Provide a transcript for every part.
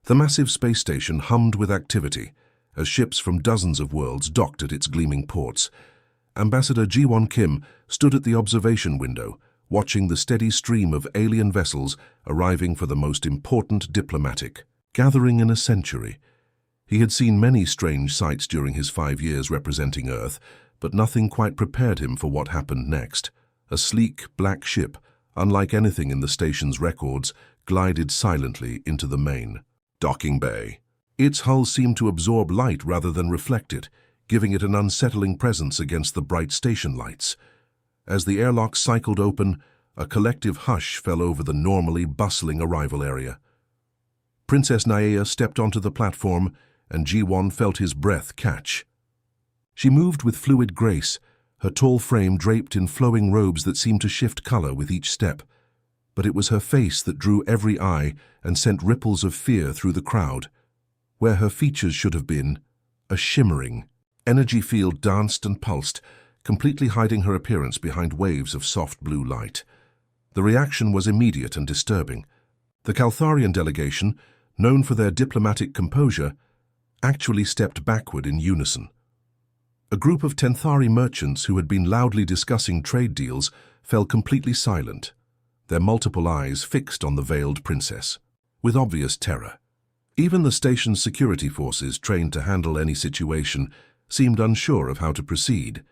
The massive space station hummed with activity as ships from dozens of worlds docked at its gleaming ports. Ambassador Ji-won Kim stood at the observation window, watching the steady stream of alien vessels arriving for the most important diplomatic gathering in a century. He had seen many strange sights during his 5 years representing Earth, but nothing quite prepared him for what happened next. A sleek, black ship, unlike anything in the station's records, glided silently into the main docking bay. Its hull seemed to absorb light rather than reflect it, giving it an unsettling presence against the bright station lights. As the airlock cycled open, a collective hush fell over the normally bustling arrival area. Princess Naea stepped onto the platform, and Ji-won felt his breath catch. She moved with fluid grace, her tall frame draped in flowing robes that seemed to shift color with each step. But it was her face that drew every eye and sent ripples of fear through the crowd. Where her features should have been, a shimmering energy field danced and pulsed, completely hiding her appearance behind waves of soft blue light. The reaction was immediate and disturbing. The Caltharian delegation, known for their diplomatic composure, actually stepped backward in unison. A group of Tenthari merchants who had been loudly discussing trade deals fell completely silent, their multiple eyes fixed on the veiled princess, with obvious terror. Even the station's security forces, trained to handle any situation, seemed unsure of how to proceed.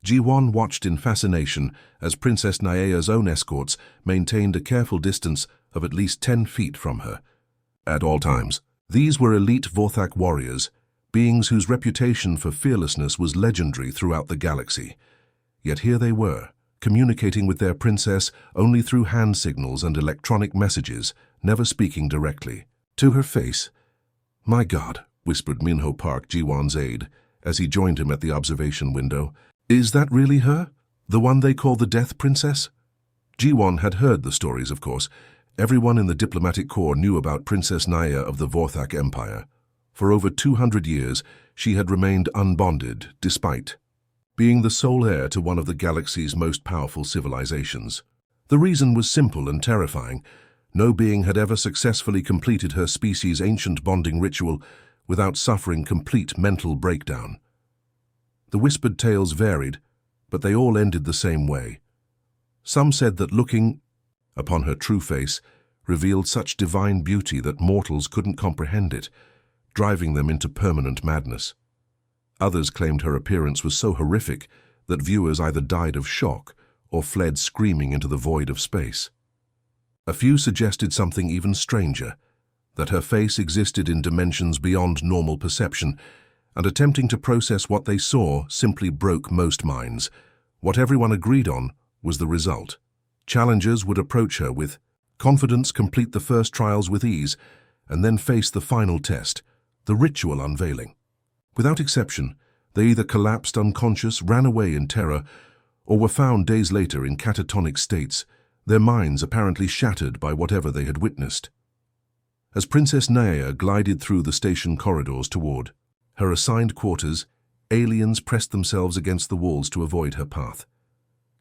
Ji-won watched in fascination as Princess Naea's own escorts maintained a careful distance of at least 10 feet from her. At all times, these were elite Vorthak warriors, beings whose reputation for fearlessness was legendary throughout the galaxy. Yet here they were, communicating with their princess only through hand signals and electronic messages, never speaking directly. To her face, "My God," whispered Minho Park, Ji-won's aide, as he joined him at the observation window. "Is that really her? The one they call the Death Princess?" Ji-won had heard the stories, of course. Everyone in the diplomatic corps knew about Princess Naea of the Vorthak Empire. For over 200 years, she had remained unbonded, despite being the sole heir to one of the galaxy's most powerful civilizations. The reason was simple and terrifying. No being had ever successfully completed her species' ancient bonding ritual without suffering complete mental breakdown. The whispered tales varied, but they all ended the same way. Some said that looking upon her true face revealed such divine beauty that mortals couldn't comprehend it, driving them into permanent madness. Others claimed her appearance was so horrific that viewers either died of shock or fled screaming into the void of space. A few suggested something even stranger, that her face existed in dimensions beyond normal perception, and attempting to process what they saw simply broke most minds. What everyone agreed on was the result. Challengers would approach her with confidence, complete the first trials with ease, and then face the final test, the ritual unveiling. Without exception, they either collapsed unconscious, ran away in terror, or were found days later in catatonic states, their minds apparently shattered by whatever they had witnessed. As Princess Naea glided through the station corridors toward her assigned quarters, aliens pressed themselves against the walls to avoid her path.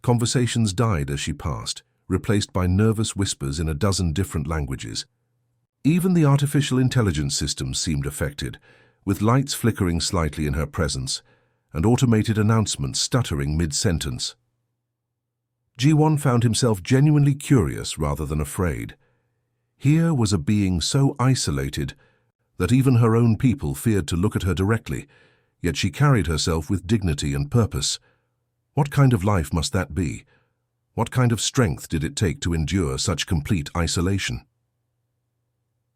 Conversations died as she passed, replaced by nervous whispers in a dozen different languages. Even the artificial intelligence systems seemed affected, with lights flickering slightly in her presence and automated announcements stuttering mid-sentence. Ji-won found himself genuinely curious rather than afraid. Here was a being so isolated that even her own people feared to look at her directly, yet she carried herself with dignity and purpose. What kind of life must that be? What kind of strength did it take to endure such complete isolation?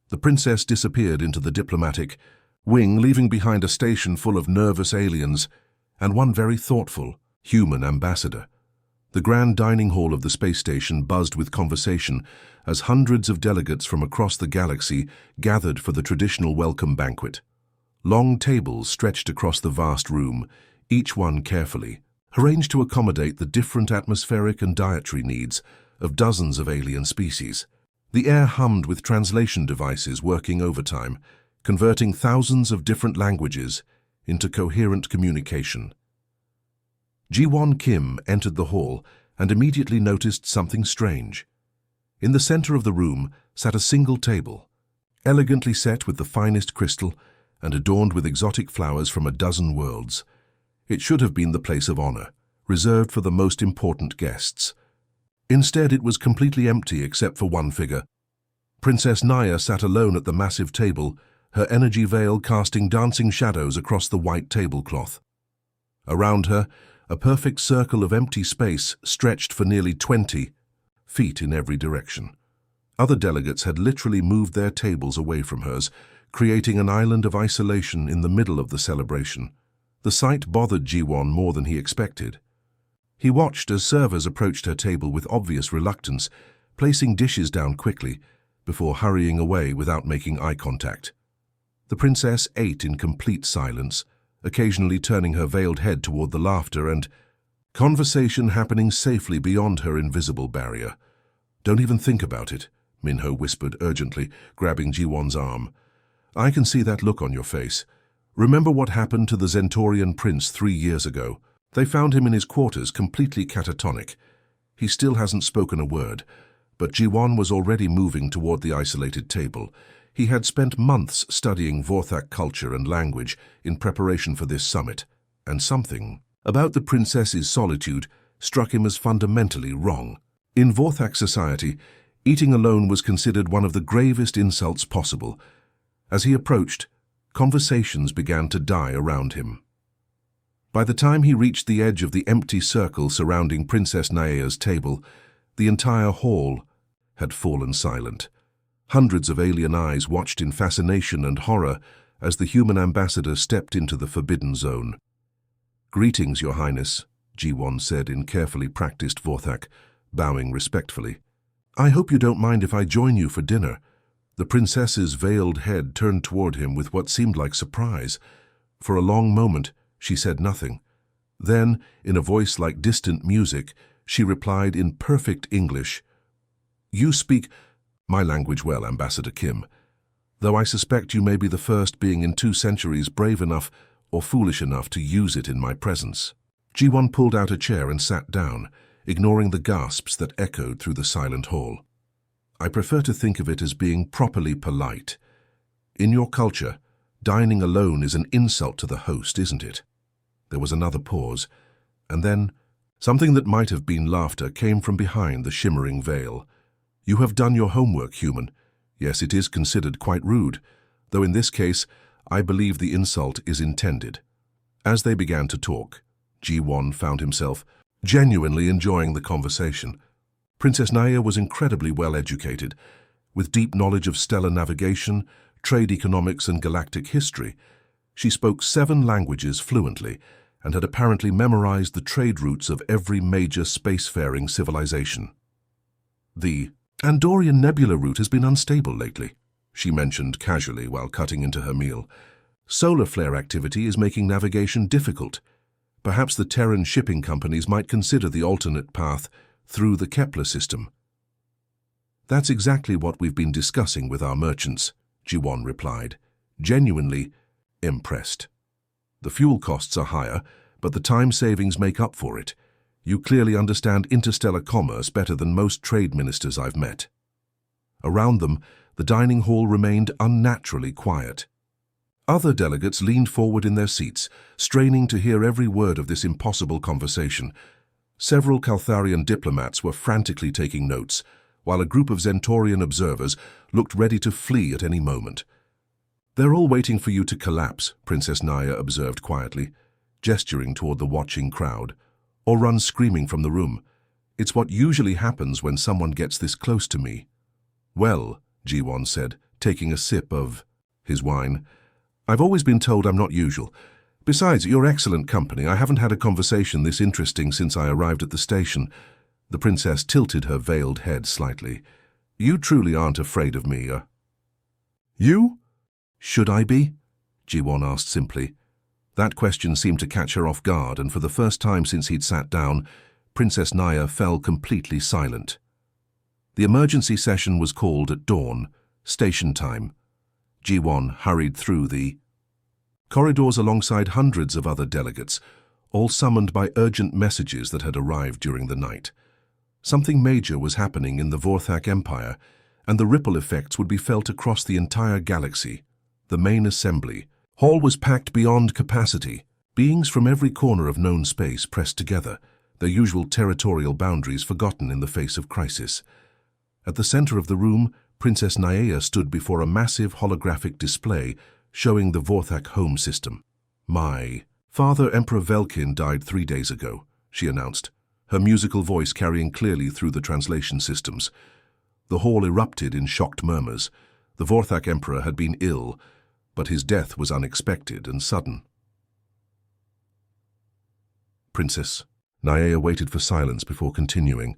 The princess disappeared into the diplomatic wing, leaving behind a station full of nervous aliens and one very thoughtful, human ambassador. The grand dining hall of the space station buzzed with conversation as hundreds of delegates from across the galaxy gathered for the traditional welcome banquet. Long tables stretched across the vast room, each one carefully arranged to accommodate the different atmospheric and dietary needs of dozens of alien species. The air hummed with translation devices working overtime, converting thousands of different languages into coherent communication. Ji-won Kim entered the hall and immediately noticed something strange. In the center of the room sat a single table, elegantly set with the finest crystal and adorned with exotic flowers from a dozen worlds. It should have been the place of honor, reserved for the most important guests. Instead, it was completely empty except for one figure. Princess Naya sat alone at the massive table, her energy veil casting dancing shadows across the white tablecloth. Around her, a perfect circle of empty space stretched for nearly 20 feet in every direction. Other delegates had literally moved their tables away from hers, creating an island of isolation in the middle of the celebration. The sight bothered Ji-won more than he expected. He watched as servers approached her table with obvious reluctance, placing dishes down quickly, before hurrying away without making eye contact. The princess ate in complete silence, occasionally turning her veiled head toward the laughter and conversation happening safely beyond her invisible barrier. "Don't even think about it," Minho whispered urgently, grabbing Ji-won's arm. "I can see that look on your face. Remember what happened to the Zentorian prince 3 years ago? They found him in his quarters, completely catatonic. He still hasn't spoken a word, but Ji-won was already moving toward the isolated table. He had spent months studying Vorthak culture and language in preparation for this summit, and something about the princess's solitude struck him as fundamentally wrong. In Vorthak society, eating alone was considered one of the gravest insults possible. As he approached, conversations began to die around him. By the time he reached the edge of the empty circle surrounding Princess Naea's table, the entire hall had fallen silent. Hundreds of alien eyes watched in fascination and horror as the human ambassador stepped into the forbidden zone. "Greetings, Your Highness," Ji-won said in carefully practiced Vorthak, bowing respectfully. "I hope you don't mind if I join you for dinner." The princess's veiled head turned toward him with what seemed like surprise. For a long moment, she said nothing. Then, in a voice like distant music, she replied in perfect English, "You speak my language well, Ambassador Kim, though I suspect you may be the first being in 2 centuries brave enough or foolish enough to use it in my presence." Ji-won pulled out a chair and sat down, ignoring the gasps that echoed through the silent hall. "I prefer to think of it as being properly polite. In your culture, dining alone is an insult to the host, isn't it?" There was another pause, and then something that might have been laughter came from behind the shimmering veil. "You have done your homework, human. Yes, it is considered quite rude, though in this case, I believe the insult is intended." As they began to talk, Ji-won found himself genuinely enjoying the conversation. Princess Naya was incredibly well educated, with deep knowledge of stellar navigation, trade economics, and galactic history. She spoke 7 languages fluently and had apparently memorized the trade routes of every major spacefaring civilization. "The Andorian Nebula route has been unstable lately," she mentioned casually while cutting into her meal. "Solar flare activity is making navigation difficult. Perhaps the Terran shipping companies might consider the alternate path through the Kepler system." "That's exactly what we've been discussing with our merchants," Ji-won replied, genuinely impressed. "The fuel costs are higher, but the time savings make up for it. You clearly understand interstellar commerce better than most trade ministers I've met." Around them, the dining hall remained unnaturally quiet. Other delegates leaned forward in their seats, straining to hear every word of this impossible conversation. Several Caltharian diplomats were frantically taking notes, while a group of Zentorian observers looked ready to flee at any moment. "They're all waiting for you to collapse," Princess Naya observed quietly, gesturing toward the watching crowd, "or run screaming from the room. It's what usually happens when someone gets this close to me." "Well," Ji-won said, taking a sip of his wine, "I've always been told I'm not usual. Besides, you're excellent company. I haven't had a conversation this interesting since I arrived at the station." The princess tilted her veiled head slightly. "You truly aren't afraid of me, You? Should I be?" Ji-won asked simply. That question seemed to catch her off guard, and for the first time since he'd sat down, Princess Naya fell completely silent. The emergency session was called at dawn, station time. Ji-won hurried through the corridors alongside hundreds of other delegates, all summoned by urgent messages that had arrived during the night. Something major was happening in the Vorthak Empire, and the ripple effects would be felt across the entire galaxy. The main assembly hall was packed beyond capacity. Beings from every corner of known space pressed together, their usual territorial boundaries forgotten in the face of crisis. At the center of the room, Princess Nyea stood before a massive holographic display showing the Vorthak home system. "My father, Emperor Velkin, died 3 days ago," she announced, her musical voice carrying clearly through the translation systems. The hall erupted in shocked murmurs. The Vorthak Emperor had been ill, but his death was unexpected and sudden. Princess Nyea waited for silence before continuing.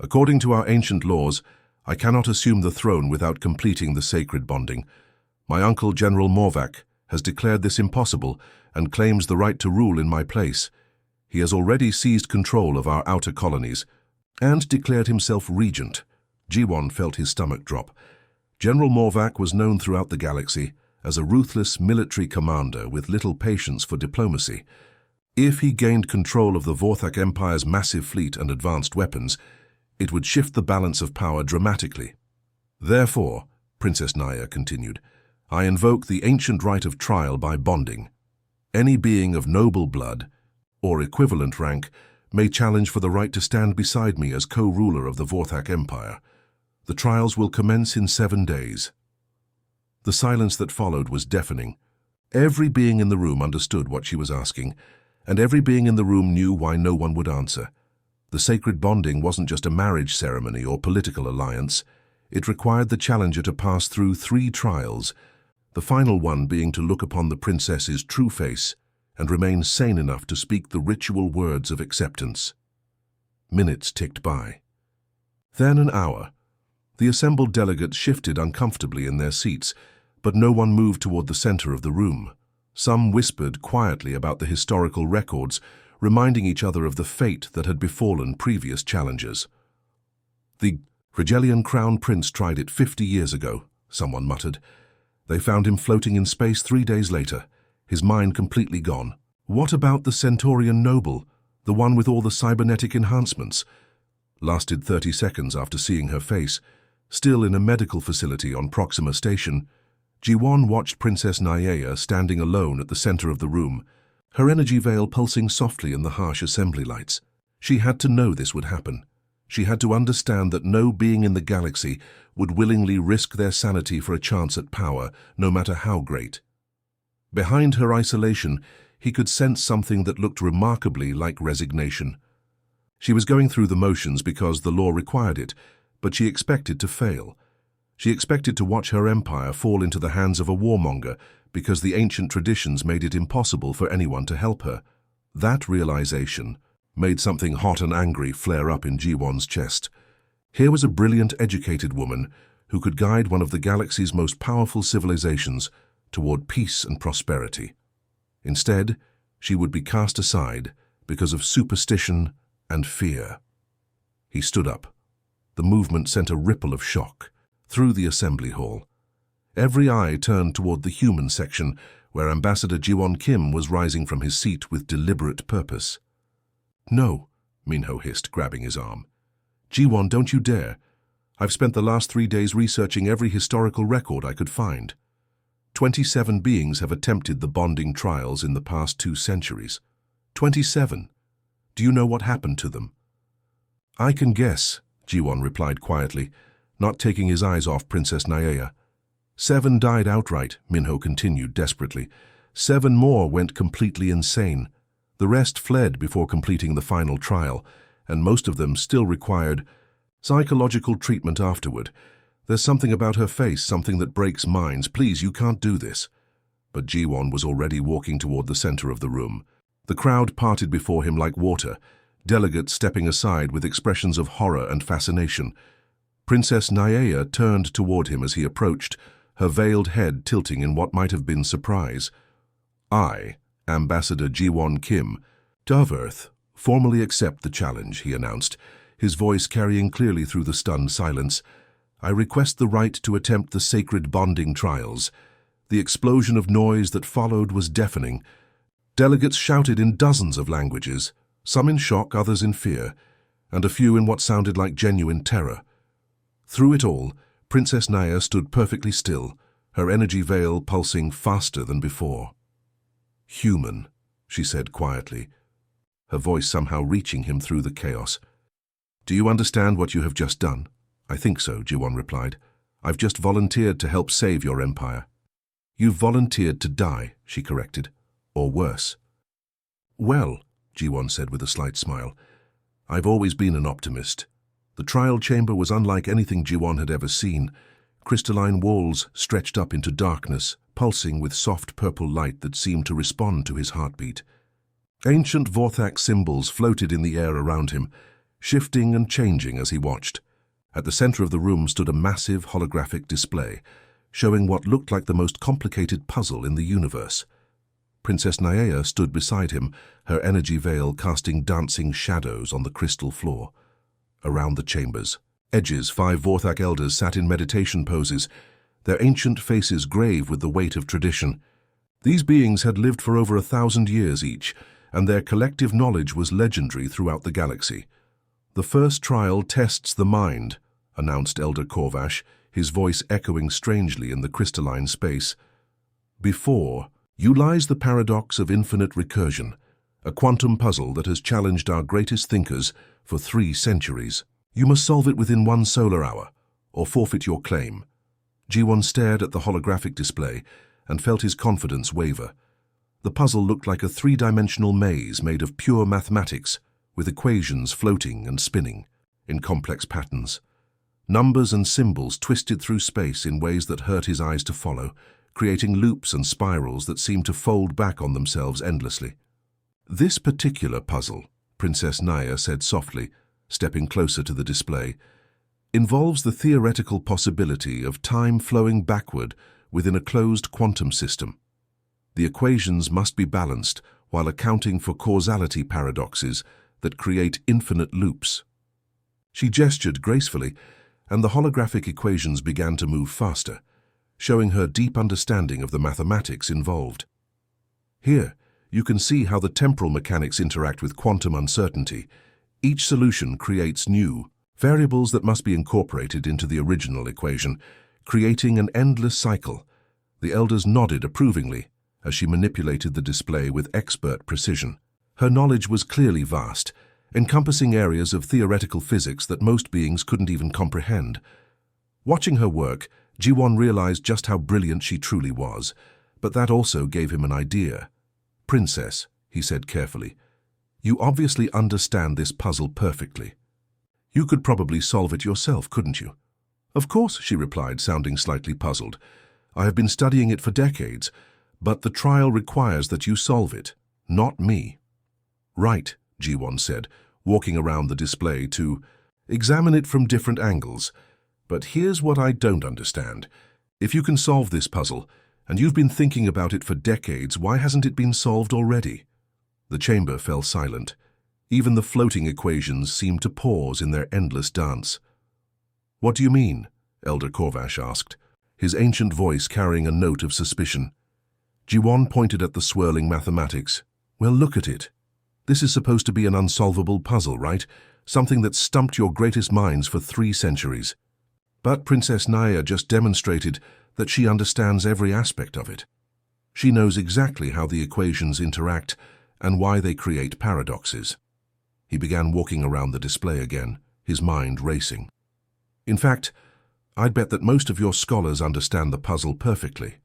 "According to our ancient laws, I cannot assume the throne without completing the sacred bonding. My uncle, General Morvac, has declared this impossible and claims the right to rule in my place. He has already seized control of our outer colonies and declared himself regent." Jiwon felt his stomach drop. General Morvac was known throughout the galaxy as a ruthless military commander with little patience for diplomacy. If he gained control of the Vorthak Empire's massive fleet and advanced weapons, it would shift the balance of power dramatically. "Therefore," Princess Nyea continued, "I invoke the ancient right of trial by bonding. Any being of noble blood, or equivalent rank, may challenge for the right to stand beside me as co-ruler of the Vorthak Empire. The trials will commence in 7 days." The silence that followed was deafening. Every being in the room understood what she was asking, and every being in the room knew why no one would answer. The sacred bonding wasn't just a marriage ceremony or political alliance. It required the challenger to pass through 3 trials, the final one being to look upon the princess's true face and remain sane enough to speak the ritual words of acceptance. Minutes ticked by. Then an hour. The assembled delegates shifted uncomfortably in their seats, but no one moved toward the center of the room. Some whispered quietly about the historical records, reminding each other of the fate that had befallen previous challengers. "The Regelian Crown Prince tried it 50 years ago," someone muttered. "They found him floating in space 3 days later, his mind completely gone." "What about the Centaurian noble, the one with all the cybernetic enhancements?" Lasted 30 seconds after seeing her face. Still in a medical facility on Proxima Station, Jiwon watched Princess Nyea standing alone at the center of the room, her energy veil pulsing softly in the harsh assembly lights. She had to know this would happen. She had to understand that no being in the galaxy would willingly risk their sanity for a chance at power, no matter how great. Behind her isolation, he could sense something that looked remarkably like resignation. She was going through the motions because the law required it, but she expected to fail. She expected to watch her empire fall into the hands of a warmonger because the ancient traditions made it impossible for anyone to help her. That realization made something hot and angry flare up in Jiwon's chest. Here was a brilliant, educated woman who could guide one of the galaxy's most powerful civilizations toward peace and prosperity. Instead, she would be cast aside because of superstition and fear. He stood up. The movement sent a ripple of shock through the assembly hall. Every eye turned toward the human section, where Ambassador Jiwon Kim was rising from his seat with deliberate purpose. "No," Minho hissed, grabbing his arm. "Jiwon, don't you dare. I've spent the last 3 days researching every historical record I could find. 27 beings have attempted the bonding trials in the past 2 centuries. 27. Do you know what happened to them?" "I can guess," Jiwon replied quietly, not taking his eyes off Princess Nyea. 7 died outright, Minho continued desperately. 7 more went completely insane. The rest fled before completing the final trial, and most of them still required psychological treatment afterward. "There's something about her face, something that breaks minds. Please, you can't do this." But Jiwon was already walking toward the center of the room. The crowd parted before him like water, delegates stepping aside with expressions of horror and fascination. Princess Nyea turned toward him as he approached, her veiled head tilting in what might have been surprise. "I, Ambassador Jiwon Kim, of Earth, formally accept the challenge," he announced, his voice carrying clearly through the stunned silence. "I request the right to attempt the sacred bonding trials." The explosion of noise that followed was deafening. Delegates shouted in dozens of languages, some in shock, others in fear, and a few in what sounded like genuine terror. Through it all, Princess Naya stood perfectly still, her energy veil pulsing faster than before. "Human," she said quietly, her voice somehow reaching him through the chaos. "Do you understand what you have just done?" "I think so," Jiwon replied. "I've just volunteered to help save your empire." "You've volunteered to die," she corrected. "Or worse." "Well," Jiwon said with a slight smile, "I've always been an optimist." The trial chamber was unlike anything Jiwon had ever seen. Crystalline walls stretched up into darkness, pulsing with soft purple light that seemed to respond to his heartbeat. Ancient Vorthak symbols floated in the air around him, shifting and changing as he watched. At the center of the room stood a massive holographic display, showing what looked like the most complicated puzzle in the universe. Princess Naya stood beside him, her energy veil casting dancing shadows on the crystal floor. Around the chamber's edges, 5 Vorthak elders sat in meditation poses, their ancient faces grave with the weight of tradition. These beings had lived for over 1,000 years each, and their collective knowledge was legendary throughout the galaxy. "The first trial tests the mind," announced Elder Korvash, his voice echoing strangely in the crystalline space. "Before you lies the paradox of infinite recursion, a quantum puzzle that has challenged our greatest thinkers for 3 centuries. You must solve it within 1 solar hour, or forfeit your claim." Jiwon stared at the holographic display and felt his confidence waver. The puzzle looked like a 3-dimensional maze made of pure mathematics, with equations floating and spinning in complex patterns. Numbers and symbols twisted through space in ways that hurt his eyes to follow, creating loops and spirals that seemed to fold back on themselves endlessly. "This particular puzzle," Princess Naya said softly, stepping closer to the display, "involves the theoretical possibility of time flowing backward within a closed quantum system. The equations must be balanced while accounting for causality paradoxes that create infinite loops." She gestured gracefully, and the holographic equations began to move faster, showing her deep understanding of the mathematics involved. "Here, you can see how the temporal mechanics interact with quantum uncertainty. Each solution creates new variables that must be incorporated into the original equation, creating an endless cycle." The elders nodded approvingly as she manipulated the display with expert precision. Her knowledge was clearly vast, encompassing areas of theoretical physics that most beings couldn't even comprehend. Watching her work, Jiwon realized just how brilliant she truly was, but that also gave him an idea. "Princess," he said carefully, "you obviously understand this puzzle perfectly. You could probably solve it yourself, couldn't you?" "Of course," she replied, sounding slightly puzzled. "I have been studying it for decades, but the trial requires that you solve it, not me." "Right," Jiwon said, walking around the display to examine it from different angles. "But here's what I don't understand. If you can solve this puzzle, and you've been thinking about it for decades, why hasn't it been solved already?" The chamber fell silent. Even the floating equations seemed to pause in their endless dance. "What do you mean?" Elder Korvash asked, his ancient voice carrying a note of suspicion. Jiwon pointed at the swirling mathematics. "Well, look at it. This is supposed to be an unsolvable puzzle, right? Something that stumped your greatest minds for 3 centuries. But Princess Naya just demonstrated that she understands every aspect of it. She knows exactly how the equations interact and why they create paradoxes." He began walking around the display again, his mind racing. "In fact, I'd bet that most of your scholars understand the puzzle perfectly.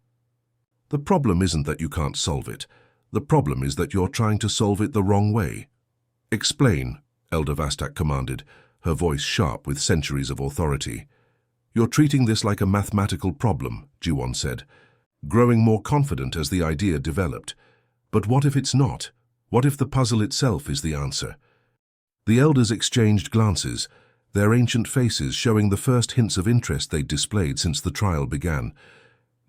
The problem isn't that you can't solve it. The problem is that you're trying to solve it the wrong way." "Explain," Elder Vastak commanded, her voice sharp with centuries of authority. "You're treating this like a mathematical problem," Jiwon said, growing more confident as the idea developed. "But what if it's not? What if the puzzle itself is the answer?" The elders exchanged glances, their ancient faces showing the first hints of interest they'd displayed since the trial began.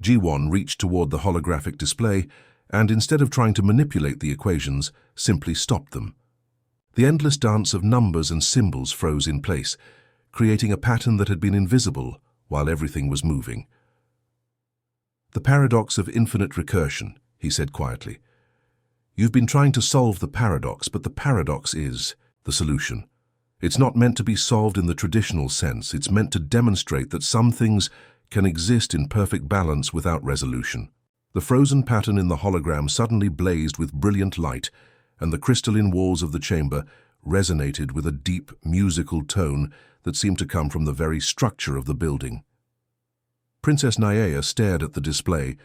Jiwon reached toward the holographic display and, instead of trying to manipulate the equations, simply stopped them. The endless dance of numbers and symbols froze in place, creating a pattern that had been invisible while everything was moving. "The paradox of infinite recursion," he said quietly. "You've been trying to solve the paradox, but the paradox is the solution. It's not meant to be solved in the traditional sense. It's meant to demonstrate that some things can exist in perfect balance without resolution. The frozen pattern in the hologram suddenly blazed with brilliant light, and the crystalline walls of the chamber resonated with a deep, musical tone that seemed to come from the very structure of the building. Princess Nyea stared at the display,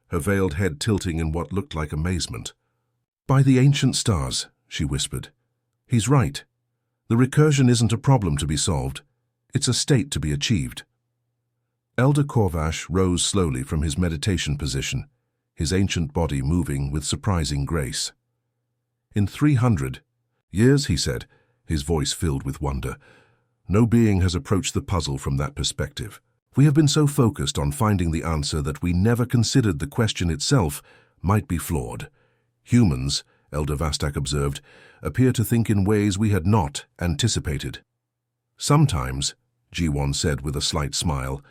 her veiled head tilting in what looked like amazement. "By the ancient stars," she whispered. "He's right. The recursion isn't a problem to be solved. It's a state to be achieved." Elder Corvash rose slowly from his meditation position, his ancient body moving with surprising grace. "In 300 years," he said, his voice filled with wonder, "no being has approached the puzzle from that perspective. We have been so focused on finding the answer that we never considered the question itself might be flawed. Humans," Elder Vastak observed, "appear to think in ways we had not anticipated." "Sometimes," G1 said with a slight smile,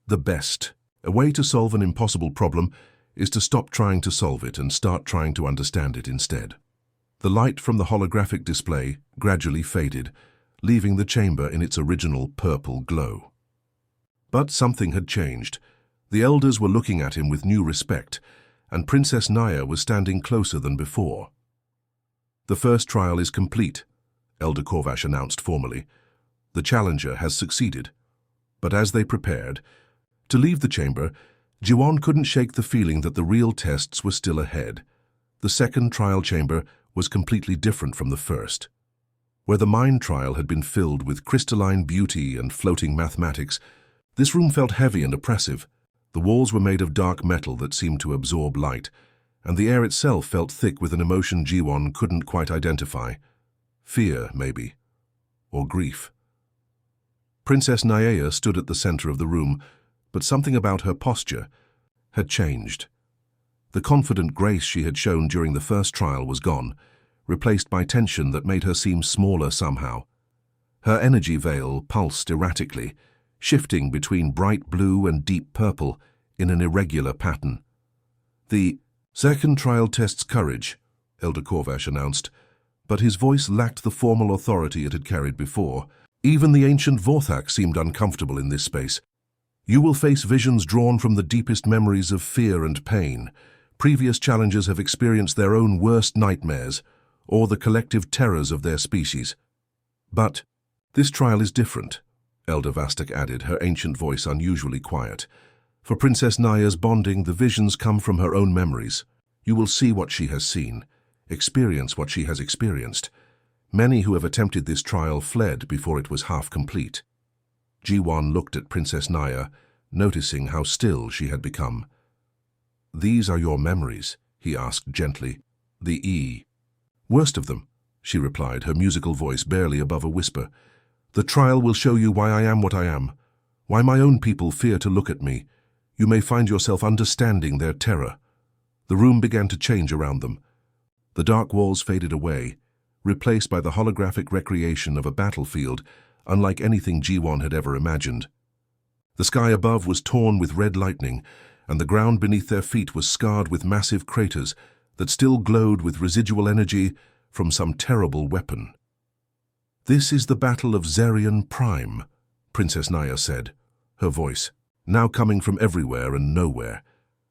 "the best way to solve an impossible problem is to stop trying to solve it and start trying to understand it instead." The light from the holographic display gradually faded, leaving the chamber in its original purple glow. But something had changed. The elders were looking at him with new respect, and Princess Nyea was standing closer than before. "The first trial is complete," Elder Corvash announced formally. "The challenger has succeeded." But as they prepared to leave the chamber, Jiwon couldn't shake the feeling that the real tests were still ahead. The second trial chamber was completely different from the first. Where the mind trial had been filled with crystalline beauty and floating mathematics, this room felt heavy and oppressive. The walls were made of dark metal that seemed to absorb light, and the air itself felt thick with an emotion Jiwon couldn't quite identify. Fear, maybe. Or grief. Princess Nyea stood at the center of the room, but something about her posture had changed. The confident grace she had shown during the first trial was gone, replaced by tension that made her seem smaller somehow. Her energy veil pulsed erratically, shifting between bright blue and deep purple in an irregular pattern. "The second trial tests courage," Elder Corvash announced, but his voice lacked the formal authority it had carried before. Even the ancient Vorthak seemed uncomfortable in this space. "You will face visions drawn from the deepest memories of fear and pain. Previous challengers have experienced their own worst nightmares, or the collective terrors of their species. But this trial is different," Elder Vastak added, her ancient voice unusually quiet. "For Princess Nya's bonding, the visions come from her own memories. You will see what she has seen, experience what she has experienced. Many who have attempted this trial fled before it was half complete." Jiwon looked at Princess Nyea, noticing how still she had become. "These are your memories?" he asked gently. "The E." "Worst of them," she replied, her musical voice barely above a whisper. "The trial will show you why I am what I am, why my own people fear to look at me. You may find yourself understanding their terror." The room began to change around them. The dark walls faded away, replaced by the holographic recreation of a battlefield, unlike anything Jiwon had ever imagined. The sky above was torn with red lightning, and the ground beneath their feet was scarred with massive craters that still glowed with residual energy from some terrible weapon. "This is the Battle of Zerion Prime," Princess Nyea said, her voice now coming from everywhere and nowhere.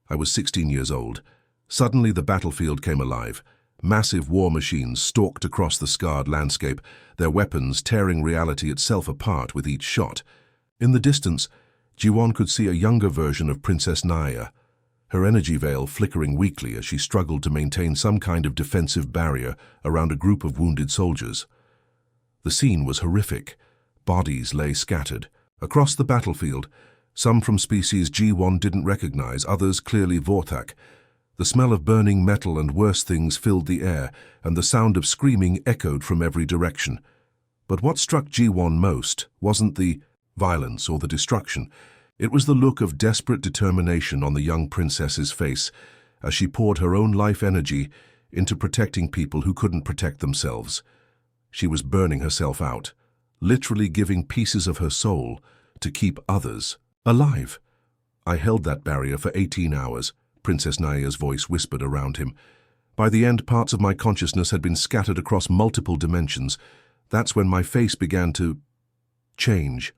"I was 16 years old. Suddenly the battlefield came alive. Massive war machines stalked across the scarred landscape, their weapons tearing reality itself apart with each shot. In the distance, Jiwon could see a younger version of Princess Nyea, her energy veil flickering weakly as she struggled to maintain some kind of defensive barrier around a group of wounded soldiers. The scene was horrific. Bodies lay scattered across the battlefield, some from species Jiwon didn't recognize, others clearly Vorthak. The smell of burning metal and worse things filled the air, and the sound of screaming echoed from every direction. But what struck Jiwon most wasn't the violence or the destruction. It was the look of desperate determination on the young princess's face as she poured her own life energy into protecting people who couldn't protect themselves. She was burning herself out, literally giving pieces of her soul to keep others alive. "I held that barrier for 18 hours, Princess Nya's voice whispered around him. "By the end, parts of my consciousness had been scattered across multiple dimensions. That's when my face began to change.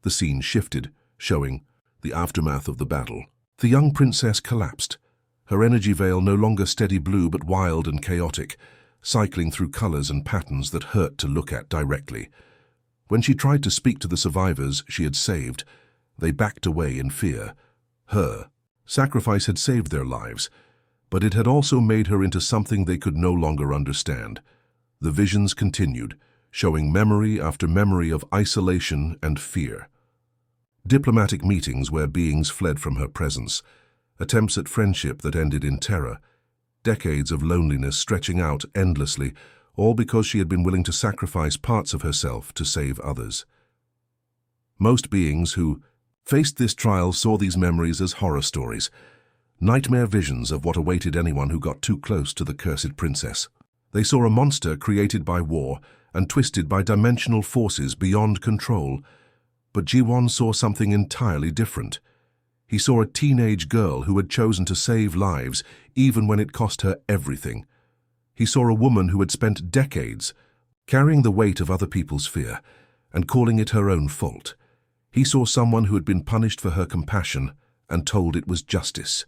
The scene shifted, showing the aftermath of the battle. The young princess collapsed, her energy veil no longer steady blue but wild and chaotic, cycling through colors and patterns that hurt to look at directly. When she tried to speak to the survivors she had saved, they backed away in fear. Her sacrifice had saved their lives, but it had also made her into something they could no longer understand. The visions continued, showing memory after memory of isolation and fear. Diplomatic meetings where beings fled from her presence, attempts at friendship that ended in terror, decades of loneliness stretching out endlessly, all because she had been willing to sacrifice parts of herself to save others. Most beings who faced this trial saw these memories as horror stories, nightmare visions of what awaited anyone who got too close to the cursed princess. They saw a monster created by war and twisted by dimensional forces beyond control. But Ji-won saw something entirely different. He saw a teenage girl who had chosen to save lives even when it cost her everything. He saw a woman who had spent decades carrying the weight of other people's fear and calling it her own fault. He saw someone who had been punished for her compassion and told it was justice.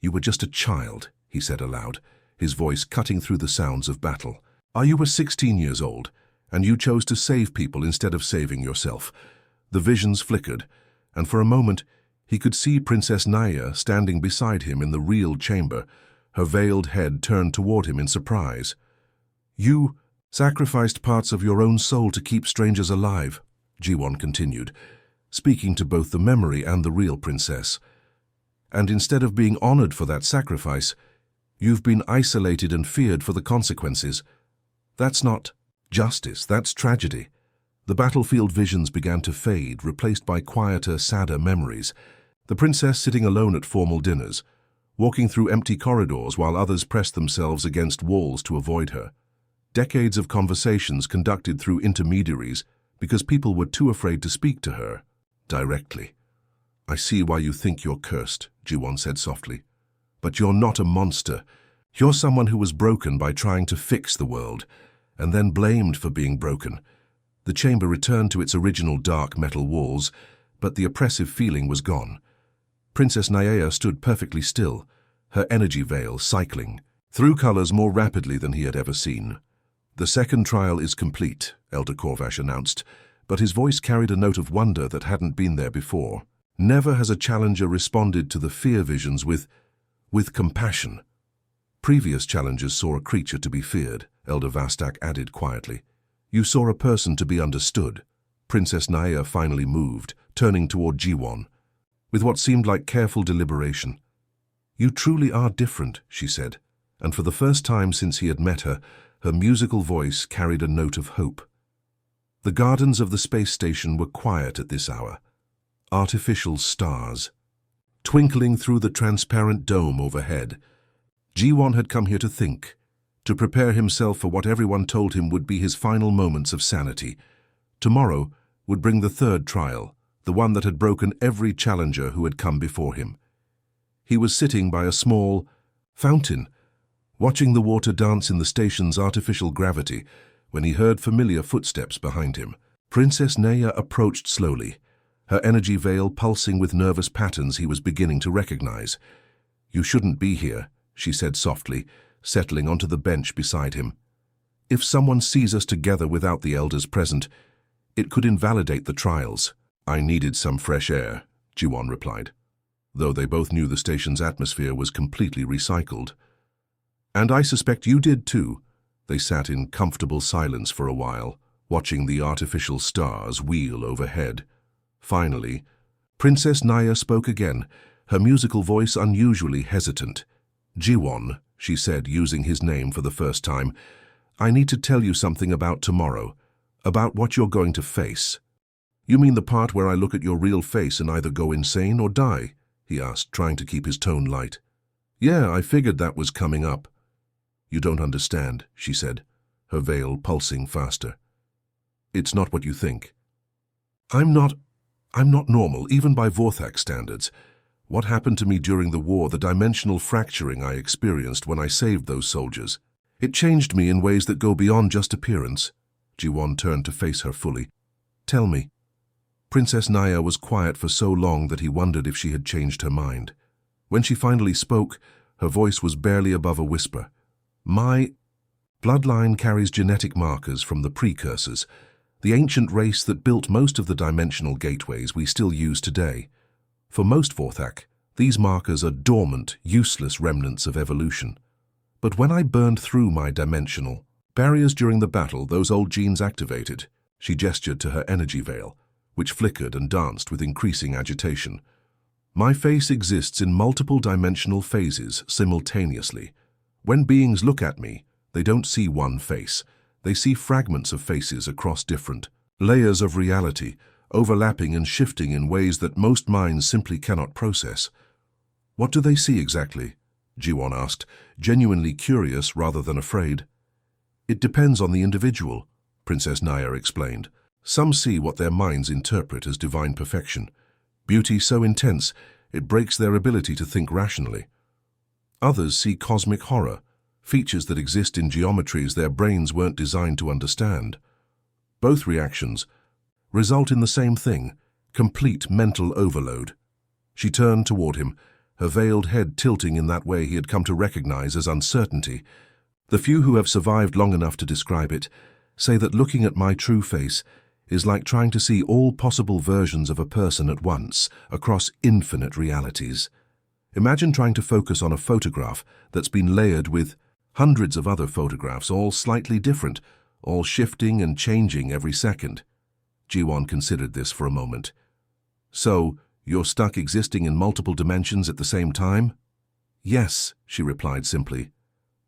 "You were just a child," he said aloud, his voice cutting through the sounds of battle. "You were 16 years old, and you chose to save people instead of saving yourself." The visions flickered, and for a moment he could see Princess Naya standing beside him in the real chamber, her veiled head turned toward him in surprise. "You sacrificed parts of your own soul to keep strangers alive," Ji-won continued, speaking to both the memory and the real princess. "And instead of being honored for that sacrifice, you've been isolated and feared for the consequences. That's not justice, that's tragedy." The battlefield visions began to fade, replaced by quieter, sadder memories. The princess sitting alone at formal dinners, walking through empty corridors while others pressed themselves against walls to avoid her. Decades of conversations conducted through intermediaries because people were too afraid to speak to her directly. "I see why you think you're cursed," Ji-won said softly. "But you're not a monster. You're someone who was broken by trying to fix the world, and then blamed for being broken." The chamber returned to its original dark metal walls, but the oppressive feeling was gone. Princess Naya stood perfectly still, her energy veil cycling through colors more rapidly than he had ever seen. "The second trial is complete," Elder Korvash announced, but his voice carried a note of wonder that hadn't been there before. "Never has a challenger responded to the fear visions with compassion." "Previous challengers saw a creature to be feared," Elder Vastak added quietly. "You saw a person to be understood." Princess Naya finally moved, turning toward Ji-won, with what seemed like careful deliberation. "You truly are different," she said, and for the first time since he had met her, her musical voice carried a note of hope. The gardens of the space station were quiet at this hour. Artificial stars twinkling through the transparent dome overhead. Ji-won had come here to think, to prepare himself for what everyone told him would be his final moments of sanity. Tomorrow would bring the third trial, the one that had broken every challenger who had come before him. He was sitting by a small fountain, watching the water dance in the station's artificial gravity, when he heard familiar footsteps behind him. Princess Naya approached slowly, her energy veil pulsing with nervous patterns he was beginning to recognize. "You shouldn't be here," she said softly, settling onto the bench beside him. "If someone sees us together without the elders present, it could invalidate the trials." "I needed some fresh air," Ji-won replied, though they both knew the station's atmosphere was completely recycled. "And I suspect you did too." They sat in comfortable silence for a while, watching the artificial stars wheel overhead. Finally, Princess Naya spoke again, her musical voice unusually hesitant. "Ji-won," she said, using his name for the first time, "I need to tell you something about tomorrow, about what you're going to face." "You mean the part where I look at your real face and either go insane or die?" he asked, trying to keep his tone light. "Yeah, I figured that was coming up." "You don't understand," she said, her veil pulsing faster. "It's not what you think. I'm not normal, even by Vorthak standards. What happened to me during the war, the dimensional fracturing I experienced when I saved those soldiers, it changed me in ways that go beyond just appearance. Ji-won turned to face her fully. "Tell me." Princess Naya was quiet for so long that he wondered if she had changed her mind. When she finally spoke, her voice was barely above a whisper. "My bloodline carries genetic markers from the precursors, the ancient race that built most of the dimensional gateways we still use today. For most Vorthak, these markers are dormant, useless remnants of evolution. But when I burned through my dimensional barriers during the battle, those old genes activated." She gestured to her energy veil, which flickered and danced with increasing agitation. "My face exists in multiple dimensional phases simultaneously. When beings look at me, they don't see one face. They see fragments of faces across different layers of reality, overlapping and shifting in ways that most minds simply cannot process." "What do they see exactly?" Ji-won asked, genuinely curious rather than afraid. "It depends on the individual," Princess Naya explained. "Some see what their minds interpret as divine perfection, beauty so intense it breaks their ability to think rationally. Others see cosmic horror, features that exist in geometries their brains weren't designed to understand. Both reactions result in the same thing, complete mental overload." She turned toward him, her veiled head tilting in that way he had come to recognize as uncertainty. "The few who have survived long enough to describe it say that looking at my true face is like trying to see all possible versions of a person at once, across infinite realities. Imagine trying to focus on a photograph that's been layered with hundreds of other photographs, all slightly different, all shifting and changing every second." Ji-won considered this for a moment. "So, you're stuck existing in multiple dimensions at the same time?" "Yes," she replied simply.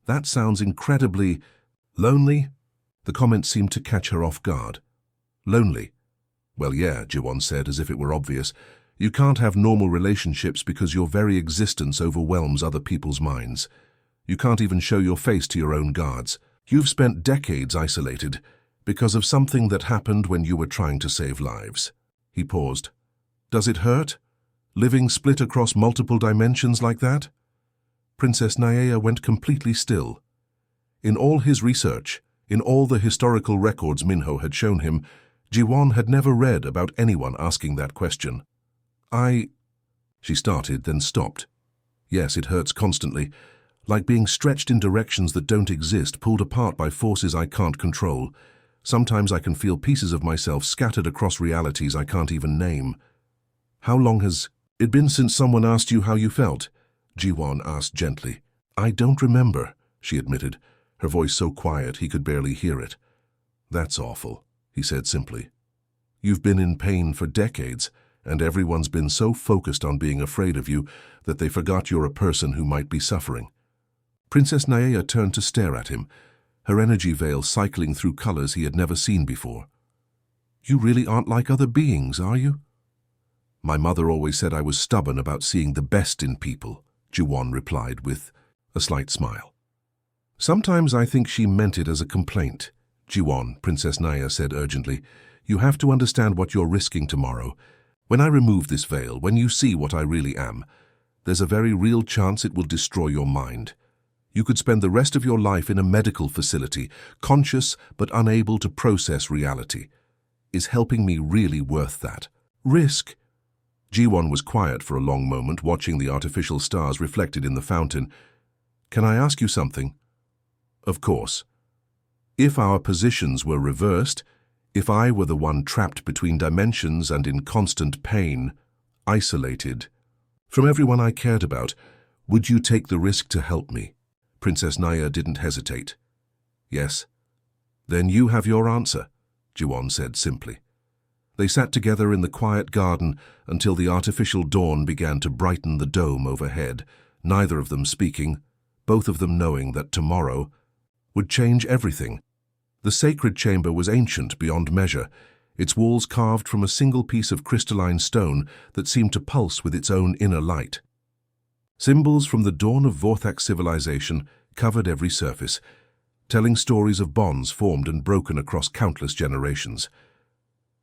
"That sounds incredibly lonely." The comment seemed to catch her off guard. "Lonely?" "Well, yeah," Ji-won said, as if it were obvious. "You can't have normal relationships because your very existence overwhelms other people's minds. You can't even show your face to your own guards. You've spent decades isolated because of something that happened when you were trying to save lives." He paused. "Does it hurt, living split across multiple dimensions like that?" Princess Naya went completely still. In all his research, in all the historical records Minho had shown him, Ji-won had never read about anyone asking that question. She started, then stopped. "Yes, it hurts constantly, like being stretched in directions that don't exist, pulled apart by forces I can't control. Sometimes I can feel pieces of myself scattered across realities I can't even name." "How long has it been since someone asked you how you felt?" Ji-won asked gently. "I don't remember," she admitted, her voice so quiet he could barely hear it. "That's awful," he said simply. "You've been in pain for decades, and everyone's been so focused on being afraid of you that they forgot you're a person who might be suffering." Princess Naya turned to stare at him, her energy veil cycling through colors he had never seen before. "You really aren't like other beings, are you?" "My mother always said I was stubborn about seeing the best in people," Ji-won replied with a slight smile. "Sometimes I think she meant it as a complaint." "Ji-won," Princess Naya said urgently, "you have to understand what you're risking tomorrow. When I remove this veil, when you see what I really am, there's a very real chance it will destroy your mind. You could spend the rest of your life in a medical facility, conscious but unable to process reality. Is helping me really worth that risk?" Ji-won was quiet for a long moment, watching the artificial stars reflected in the fountain. "Can I ask you something?" "Of course." "If our positions were reversed, if I were the one trapped between dimensions and in constant pain, isolated from everyone I cared about, would you take the risk to help me?" Princess Naya didn't hesitate. "Yes." "Then you have your answer," Ji-won said simply. They sat together in the quiet garden until the artificial dawn began to brighten the dome overhead, neither of them speaking, both of them knowing that tomorrow would change everything. The sacred chamber was ancient beyond measure, its walls carved from a single piece of crystalline stone that seemed to pulse with its own inner light. Symbols from the dawn of Vorthak civilization covered every surface, telling stories of bonds formed and broken across countless generations.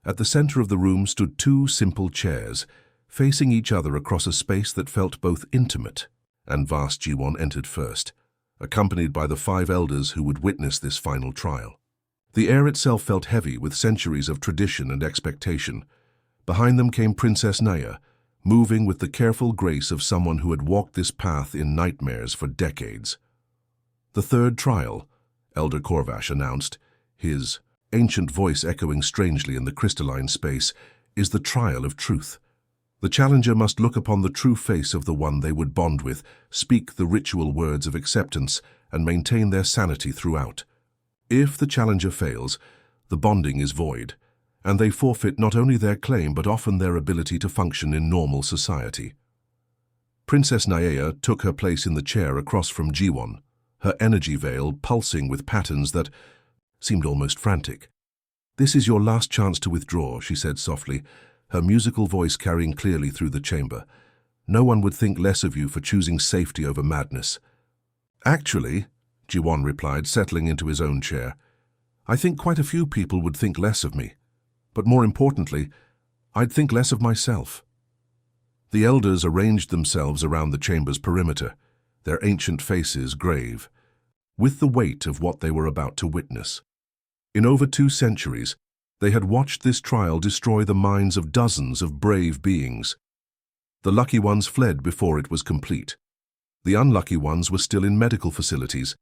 At the center of the room stood two simple chairs, facing each other across a space that felt both intimate and vast. Ji-won entered first, accompanied by the 5 elders who would witness this final trial. The air itself felt heavy with centuries of tradition and expectation. Behind them came Princess Naya, moving with the careful grace of someone who had walked this path in nightmares for decades. "The third trial," Elder Corvash announced, his ancient voice echoing strangely in the crystalline space, "is the trial of truth. The challenger must look upon the true face of the one they would bond with, speak the ritual words of acceptance, and maintain their sanity throughout. If the challenger fails, the bonding is void, and they forfeit not only their claim but often their ability to function in normal society." Princess Naya took her place in the chair across from Jiwon, her energy veil pulsing with patterns that seemed almost frantic. "This is your last chance to withdraw," she said softly, her musical voice carrying clearly through the chamber. "No one would think less of you for choosing safety over madness." "Actually," Jiwon replied, settling into his own chair, "I think quite a few people would think less of me. But more importantly, I'd think less of myself." The elders arranged themselves around the chamber's perimeter, their ancient faces grave, with the weight of what they were about to witness. In over 2 centuries, they had watched this trial destroy the minds of dozens of brave beings. The lucky ones fled before it was complete. The unlucky ones were still in medical facilities,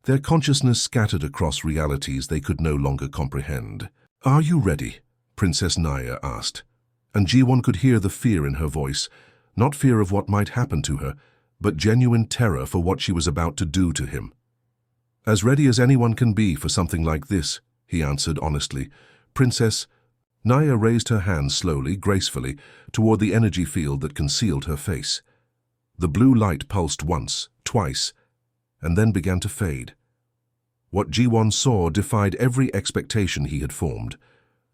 their consciousness scattered across realities they could no longer comprehend. "Are you ready?" Princess Naya asked, and Jiwon could hear the fear in her voice, not fear of what might happen to her, but genuine terror for what she was about to do to him. "As ready as anyone can be for something like this," he answered honestly. "Princess..." Naya raised her hand slowly, gracefully, toward the energy field that concealed her face. The blue light pulsed once, twice, and then began to fade. What Jiwon saw defied every expectation he had formed.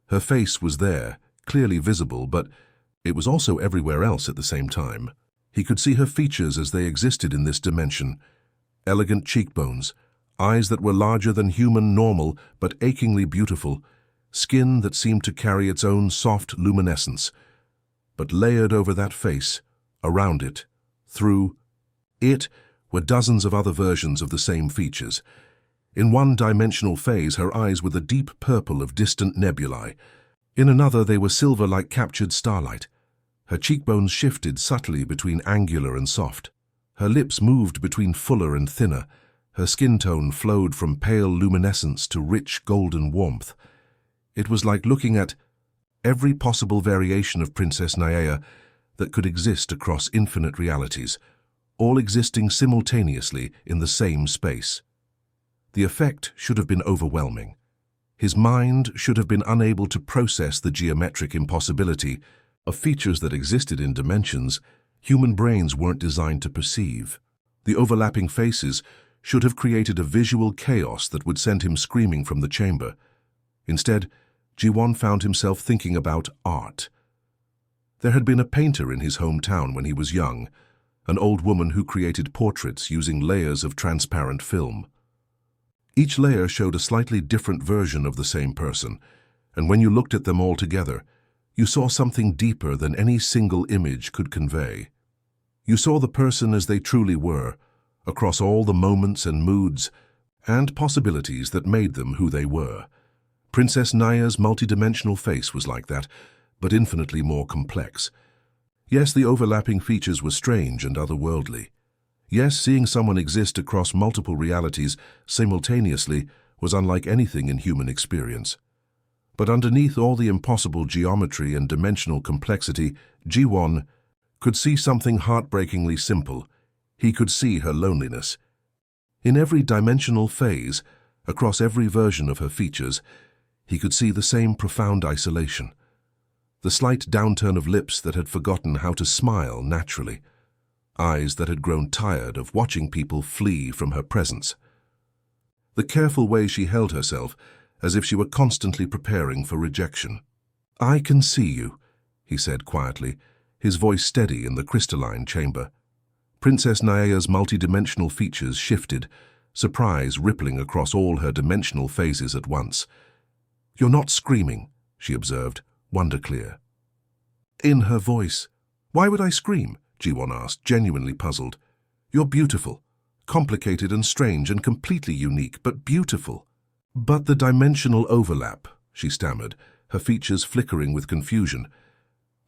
Her face was there, clearly visible, but it was also everywhere else at the same time. He could see her features as they existed in this dimension. Elegant cheekbones, eyes that were larger than human normal but achingly beautiful, skin that seemed to carry its own soft luminescence. But layered over that face, around it, through it, were dozens of other versions of the same features. In one dimensional phase, her eyes were the deep purple of distant nebulae. In another, they were silver like captured starlight. Her cheekbones shifted subtly between angular and soft. Her lips moved between fuller and thinner. Her skin tone flowed from pale luminescence to rich golden warmth. It was like looking at every possible variation of Princess Naya that could exist across infinite realities, all existing simultaneously in the same space. The effect should have been overwhelming. His mind should have been unable to process the geometric impossibility of features that existed in dimensions human brains weren't designed to perceive. The overlapping faces should have created a visual chaos that would send him screaming from the chamber. Instead, Jiwon found himself thinking about art. There had been a painter in his hometown when he was young, an old woman who created portraits using layers of transparent film. Each layer showed a slightly different version of the same person, and when you looked at them all together, you saw something deeper than any single image could convey. You saw the person as they truly were, across all the moments and moods and possibilities that made them who they were. Princess Naya's multidimensional face was like that, but infinitely more complex. Yes, the overlapping features were strange and otherworldly. Yes, seeing someone exist across multiple realities simultaneously was unlike anything in human experience. But underneath all the impossible geometry and dimensional complexity, Jiwon could see something heartbreakingly simple. He could see her loneliness. In every dimensional phase, across every version of her features, he could see the same profound isolation. The slight downturn of lips that had forgotten how to smile naturally. Eyes that had grown tired of watching people flee from her presence. The careful way she held herself, as if she were constantly preparing for rejection. "I can see you," he said quietly, his voice steady in the crystalline chamber. Princess Naya's multidimensional features shifted, surprise rippling across all her dimensional phases at once. "You're not screaming," she observed, wonder clear. In her voice. "Why would I scream?" Jiwon asked, genuinely puzzled. "You're beautiful, complicated and strange and completely unique, but beautiful." But the dimensional overlap, she stammered, her features flickering with confusion.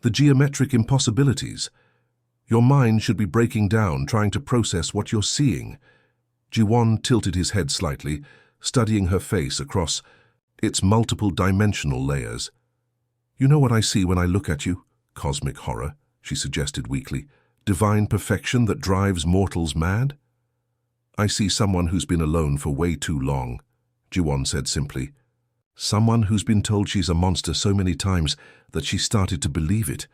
The geometric impossibilities. Your mind should be breaking down, trying to process what you're seeing. Ji-won tilted his head slightly, studying her face across its multiple dimensional layers. You know what I see when I look at you? Cosmic horror, she suggested weakly. Divine perfection that drives mortals mad? I see someone who's been alone for way too long, Ji-won said simply. Someone who's been told she's a monster so many times that she started to believe it.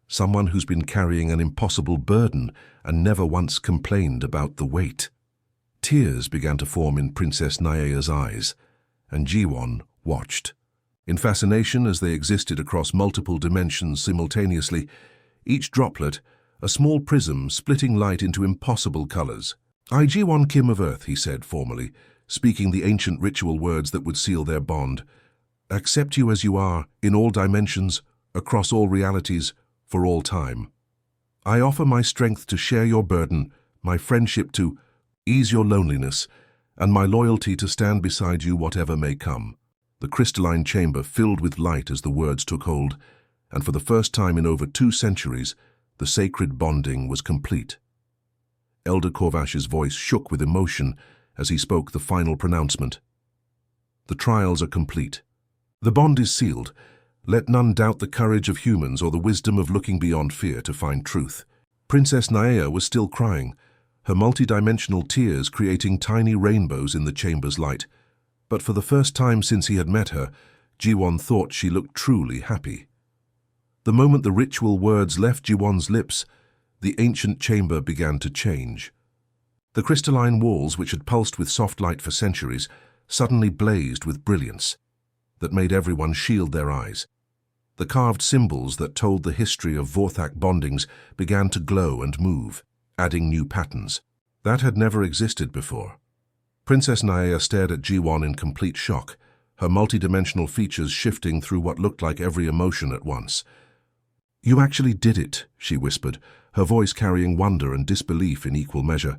Someone who's been carrying an impossible burden and never once complained about the weight. Tears began to form in Princess Naia's eyes, and Ji-won watched. In fascination as they existed across multiple dimensions simultaneously, each droplet, a small prism splitting light into impossible colors. I, Ji-won Kim of Earth, he said formally, speaking the ancient ritual words that would seal their bond. Accept you as you are, in all dimensions, across all realities, for all time. I offer my strength to share your burden, my friendship to ease your loneliness, and my loyalty to stand beside you whatever may come. The crystalline chamber filled with light as the words took hold, and for the first time in over 2 centuries, the sacred bonding was complete. Elder Korvash's voice shook with emotion as he spoke the final pronouncement. The trials are complete. The bond is sealed. Let none doubt the courage of humans or the wisdom of looking beyond fear to find truth. Princess Naia was still crying, her multidimensional tears creating tiny rainbows in the chamber's light. But for the first time since he had met her, Ji-won thought she looked truly happy. The moment the ritual words left Ji-won's lips, the ancient chamber began to change. The crystalline walls, which had pulsed with soft light for centuries, suddenly blazed with brilliance that made everyone shield their eyes. The carved symbols that told the history of Vorthak bondings began to glow and move, adding new patterns. That had never existed before. Princess Naia stared at Ji-won in complete shock, her multidimensional features shifting through what looked like every emotion at once. You actually did it, she whispered, her voice carrying wonder and disbelief in equal measure.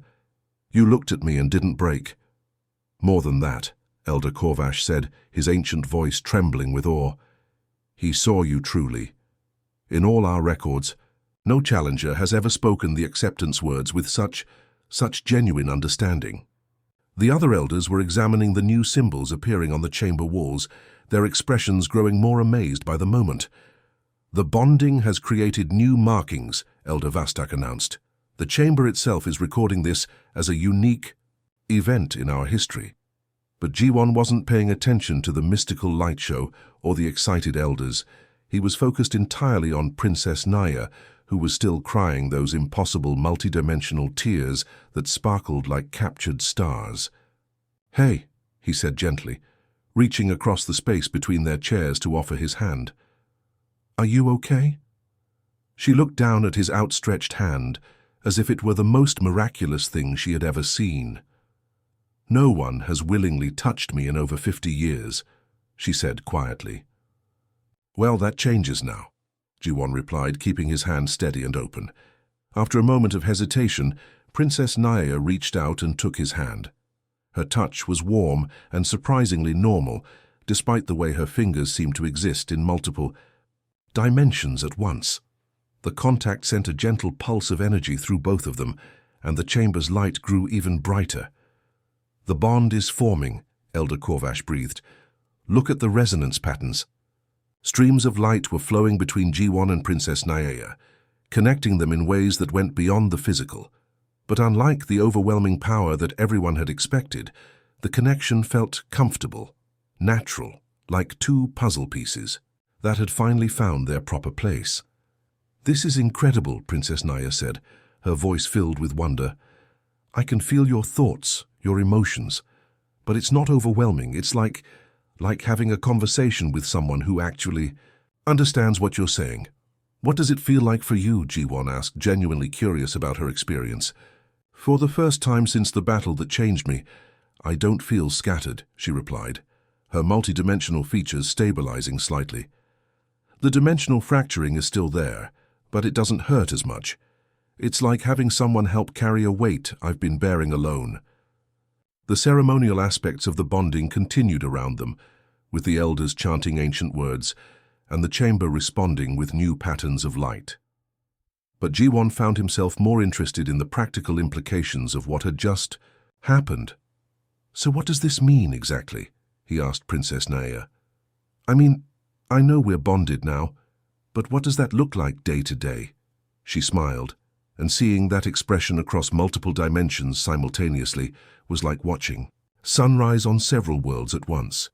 You looked at me and didn't break. More than that, Elder Korvash said, his ancient voice trembling with awe. He saw you truly. In all our records, no challenger has ever spoken the acceptance words with such genuine understanding. The other elders were examining the new symbols appearing on the chamber walls, their expressions growing more amazed by the moment. The bonding has created new markings, Elder Vastak announced. The chamber itself is recording this as a unique event in our history. But Ji-won wasn't paying attention to the mystical light show or the excited elders. He was focused entirely on Princess Naia, who was still crying those impossible multidimensional tears that sparkled like captured stars. Hey, he said gently, reaching across the space between their chairs to offer his hand. Are you okay? She looked down at his outstretched hand, as if it were the most miraculous thing she had ever seen. No one has willingly touched me in over 50 years, she said quietly. Well, that changes now, Ji-won replied, keeping his hand steady and open. After a moment of hesitation, Princess Naia reached out and took his hand. Her touch was warm and surprisingly normal, despite the way her fingers seemed to exist in multiple dimensions at once. The contact sent a gentle pulse of energy through both of them, and the chamber's light grew even brighter. The bond is forming, Elder Korvash breathed. Look at the resonance patterns. Streams of light were flowing between Ji-won and Princess Naia, connecting them in ways that went beyond the physical. But unlike the overwhelming power that everyone had expected, the connection felt comfortable, natural, like 2 puzzle pieces that had finally found their proper place. This is incredible, Princess Naia said, her voice filled with wonder. I can feel your thoughts, your emotions, but it's not overwhelming. It's like having a conversation with someone who actually understands what you're saying. What does it feel like for you? Ji-won asked, genuinely curious about her experience. For the first time since the battle that changed me, I don't feel scattered, she replied, her multidimensional features stabilizing slightly. The dimensional fracturing is still there, but it doesn't hurt as much. It's like having someone help carry a weight I've been bearing alone. The ceremonial aspects of the bonding continued around them, with the elders chanting ancient words and the chamber responding with new patterns of light. But Ji-won found himself more interested in the practical implications of what had just happened. "So what does this mean exactly?" he asked Princess Naea. "I mean, I know we're bonded now, but what does that look like day to day?" She smiled, and seeing that expression across multiple dimensions simultaneously was like watching sunrise on several worlds at once.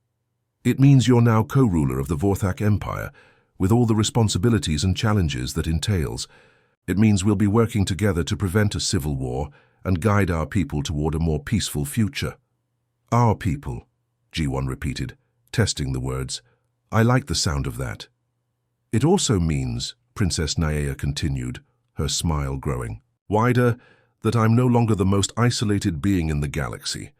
"It means you're now co-ruler of the Vorthak Empire, with all the responsibilities and challenges that entails. It means we'll be working together to prevent a civil war and guide our people toward a more peaceful future." "Our people," Ji-won repeated, testing the words. "I like the sound of that." "It also means," Princess Naea continued, her smile growing wider, "that I'm no longer the most isolated being in the galaxy.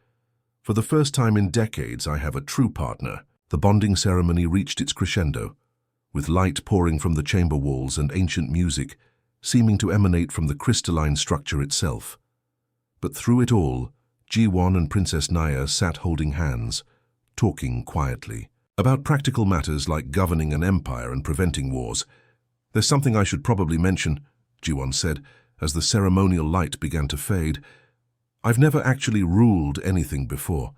For the first time in decades, I have a true partner." The bonding ceremony reached its crescendo, with light pouring from the chamber walls and ancient music seeming to emanate from the crystalline structure itself. But through it all, Ji-won and Princess Naea sat holding hands, talking quietly about practical matters like governing an empire and preventing wars. "There's something I should probably mention," Ji-won said, as the ceremonial light began to fade. "I've never actually ruled anything before.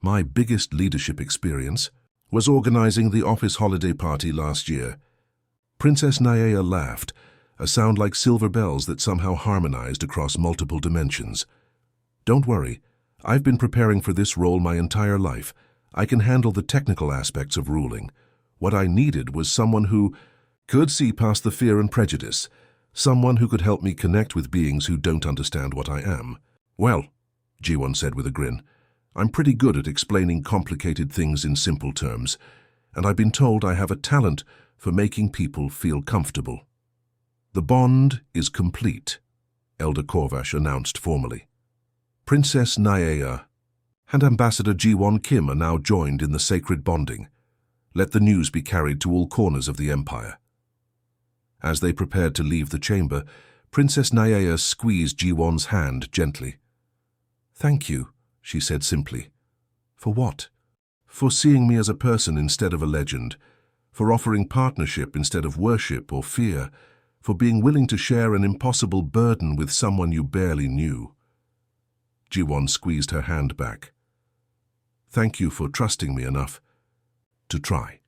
My biggest leadership experience was organizing the office holiday party last year." Princess Naea laughed, a sound like silver bells that somehow harmonized across multiple dimensions. "Don't worry, I've been preparing for this role my entire life. I can handle the technical aspects of ruling. What I needed was someone who could see past the fear and prejudice, someone who could help me connect with beings who don't understand what I am." "Well," Ji-won said with a grin, "I'm pretty good at explaining complicated things in simple terms, and I've been told I have a talent for making people feel comfortable." "The bond is complete," Elder Korvash announced formally. Princess Naea and Ambassador Ji-won Kim are now joined in the sacred bonding. Let the news be carried to all corners of the empire. As they prepared to leave the chamber, Princess Naea squeezed Ji-won's hand gently. "Thank you," she said simply. "For what?" "For seeing me as a person instead of a legend, for offering partnership instead of worship or fear, for being willing to share an impossible burden with someone you barely knew." Ji-won squeezed her hand back. "Thank you for trusting me enough to try."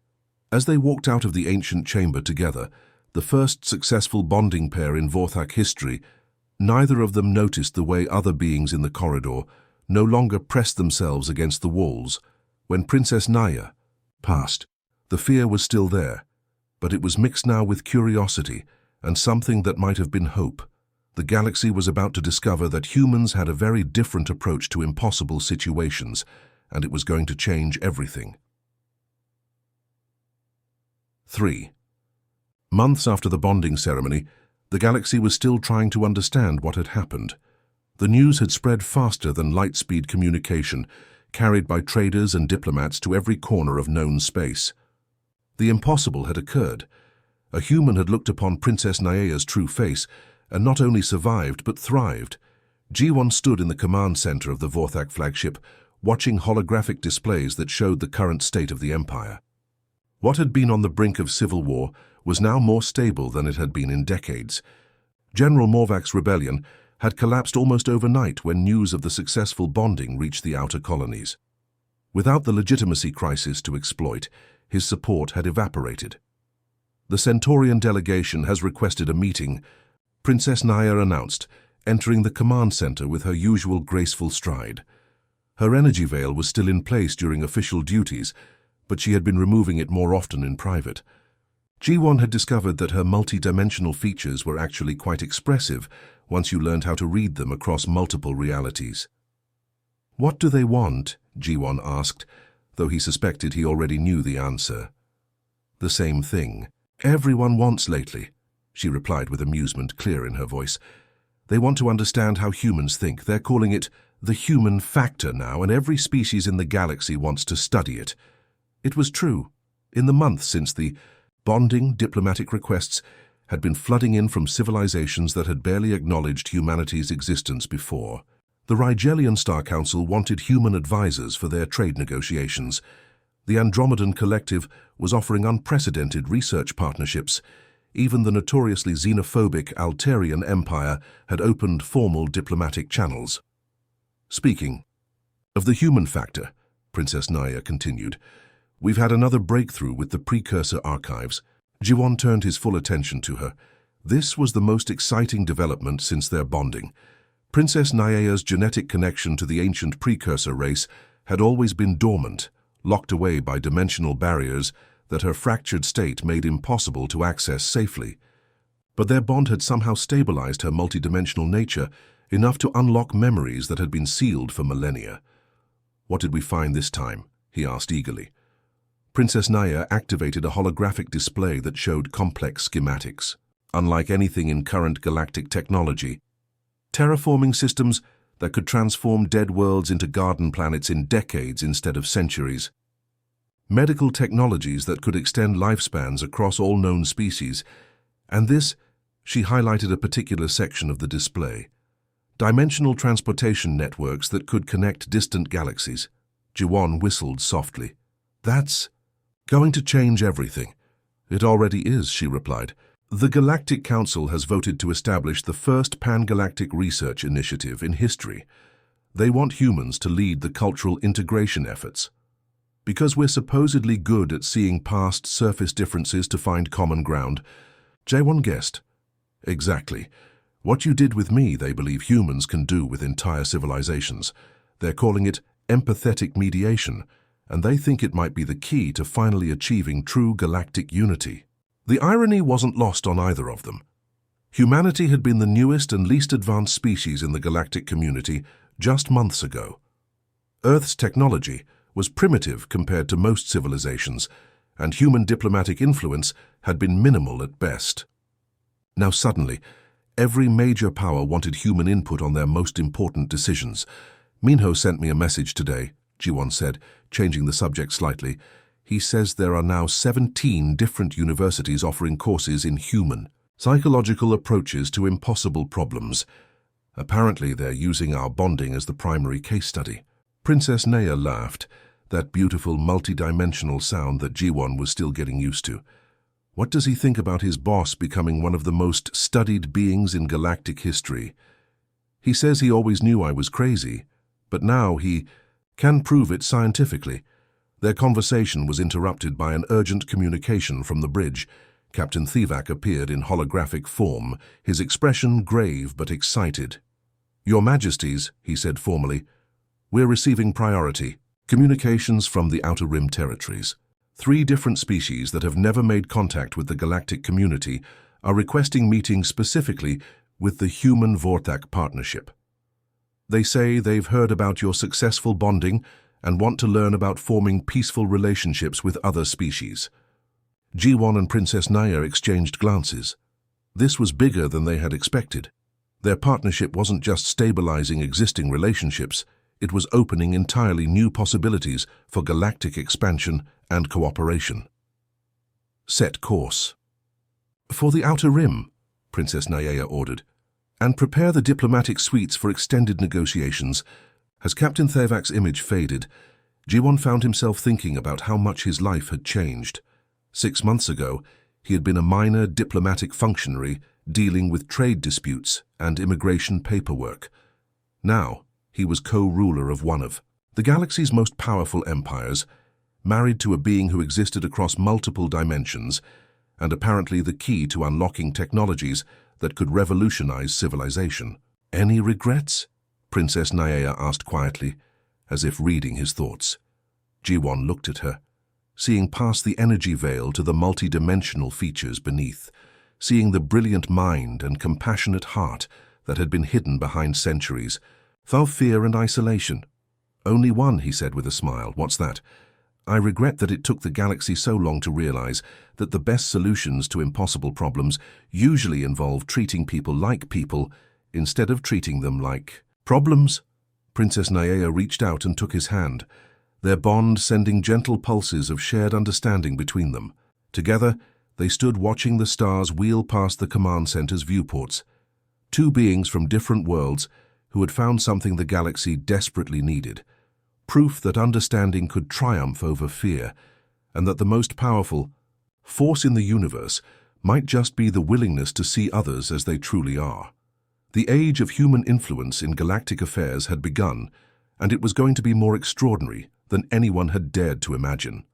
As they walked out of the ancient chamber together, the first successful bonding pair in Vorthak history, neither of them noticed the way other beings in the corridor no longer pressed themselves against the walls. When Princess Naea passed, the fear was still there, but it was mixed now with curiosity and something that might have been hope. The galaxy was about to discover that humans had a very different approach to impossible situations, and it was going to change everything. 3. Months after the bonding ceremony, the galaxy was still trying to understand what had happened. The news had spread faster than light-speed communication, carried by traders and diplomats to every corner of known space. The impossible had occurred. A human had looked upon Princess Naea's true face and not only survived but thrived. Ji-won stood in the command center of the Vorthak flagship, watching holographic displays that showed the current state of the empire. What had been on the brink of civil war was now more stable than it had been in decades. General Morvak's rebellion had collapsed almost overnight when news of the successful bonding reached the outer colonies. Without the legitimacy crisis to exploit, his support had evaporated. "The Centaurian delegation has requested a meeting," Princess Naea announced, entering the command center with her usual graceful stride. Her energy veil was still in place during official duties, but she had been removing it more often in private. Ji-won had discovered that her multi-dimensional features were actually quite expressive once you learned how to read them across multiple realities. "What do they want?" Ji-won asked, though he suspected he already knew the answer. "The same thing everyone wants lately," she replied with amusement clear in her voice. "They want to understand how humans think. They're calling it the human factor now, and every species in the galaxy wants to study it." It was true. In the months since the bonding, diplomatic requests had been flooding in from civilizations that had barely acknowledged humanity's existence before. The Rigelian Star Council wanted human advisors for their trade negotiations. The Andromedan Collective was offering unprecedented research partnerships. Even the notoriously xenophobic Altarian Empire had opened formal diplomatic channels. Speaking of the human factor, Princess Naya continued, we've had another breakthrough with the precursor archives. Jiwon turned his full attention to her. This was the most exciting development since their bonding. Princess Naya's genetic connection to the ancient precursor race had always been dormant, locked away by dimensional barriers that her fractured state made impossible to access safely. But their bond had somehow stabilized her multidimensional nature enough to unlock memories that had been sealed for millennia. What did we find this time? He asked eagerly. Princess Naya activated a holographic display that showed complex schematics. Unlike anything in current galactic technology, terraforming systems that could transform dead worlds into garden planets in decades instead of centuries. Medical technologies that could extend lifespans across all known species. And this, she highlighted a particular section of the display. Dimensional transportation networks that could connect distant galaxies. Jiwon whistled softly. That's going to change everything. It already is, she replied. The Galactic Council has voted to establish the first pan-galactic research initiative in history. They want humans to lead the cultural integration efforts. Because we're supposedly good at seeing past surface differences to find common ground, Jaewon guessed. Exactly. What you did with me, they believe humans can do with entire civilizations. They're calling it empathetic mediation, and they think it might be the key to finally achieving true galactic unity. The irony wasn't lost on either of them. Humanity had been the newest and least advanced species in the galactic community just months ago. Earth's technology was primitive compared to most civilizations, and human diplomatic influence had been minimal at best. Now suddenly, every major power wanted human input on their most important decisions. Minho sent me a message today, Jiwon said, changing the subject slightly. He says there are now 17 different universities offering courses in human, psychological approaches to impossible problems. Apparently they're using our bonding as the primary case study. Princess Naya laughed, that beautiful multi-dimensional sound that Jiwon was still getting used to. What does he think about his boss becoming one of the most studied beings in galactic history? He says he always knew I was crazy, but now he can prove it scientifically. Their conversation was interrupted by an urgent communication from the bridge. Captain Thivak appeared in holographic form, his expression grave but excited. Your Majesties, he said formally, we're receiving priority. Communications from the Outer Rim territories. 3 different species that have never made contact with the galactic community are requesting meetings specifically with the Human Vorthak Partnership. They say they've heard about your successful bonding and want to learn about forming peaceful relationships with other species. Jiwon and Princess Naya exchanged glances. This was bigger than they had expected. Their partnership wasn't just stabilizing existing relationships, it was opening entirely new possibilities for galactic expansion and cooperation. Set course. For the Outer Rim, Princess Naya ordered, and prepare the diplomatic suites for extended negotiations. As Captain Thivak's image faded, Jiwon found himself thinking about how much his life had changed. 6 months ago, he had been a minor diplomatic functionary dealing with trade disputes and immigration paperwork. Now, he was co-ruler of one of the galaxy's most powerful empires, married to a being who existed across multiple dimensions, and apparently the key to unlocking technologies that could revolutionize civilization. Any regrets? Princess Naya asked quietly, as if reading his thoughts. Jiwon looked at her, seeing past the energy veil to the multi-dimensional features beneath, seeing the brilliant mind and compassionate heart that had been hidden behind centuries, of fear and isolation. Only one, he said with a smile. What's that? I regret that it took the galaxy so long to realize that the best solutions to impossible problems usually involve treating people like people instead of treating them like problems. Princess Naya reached out and took his hand, their bond sending gentle pulses of shared understanding between them. Together, they stood watching the stars wheel past the command center's viewports. 2 beings from different worlds who had found something the galaxy desperately needed, proof that understanding could triumph over fear, and that the most powerful force in the universe might just be the willingness to see others as they truly are. The age of human influence in galactic affairs had begun, and it was going to be more extraordinary than anyone had dared to imagine.